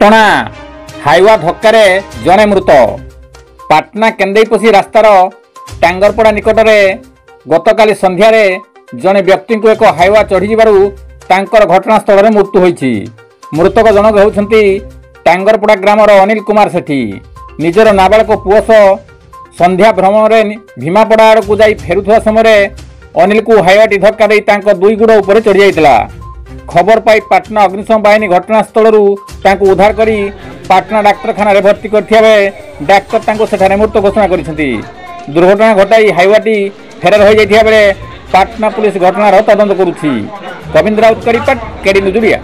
घटना हाइवा धक्कार जड़े मृत। पाटना केंदेईपसी रास्तार टांगरपड़ा निकट में गतकाली संध्यारे जड़े व्यक्ति को एक हाइवा चढ़ी घटनास्थल में मृत्यु होईछि। मृतक जनक होउछंती टांगरपड़ा ग्रामर अनिल कुमार सेठी। निजर नाबालक पुओ सह संध्या भ्रमण में भीमापड़ा आड़ को जाई फेरुवा समय अनिल को हाइवाटी धक्का दे दुई गुड़ उपर चढ़ी जाइतिला। खबर पाई पाटना अग्निशम बाहिनी घटनास्थल उद्धार करी पाटना डाक्तरखाना भर्ती करथिया बेले डाक्तर सेठारे मृत घोषणा करिसेंती। दुर्घटना घटाई हाइवाटी फेरार हो जाइथिया बेले पाटना पुलिस घटनार तदंत करुछि। गोविंद राउत का रिपोर्ट, केडी न्यूज ओडिया।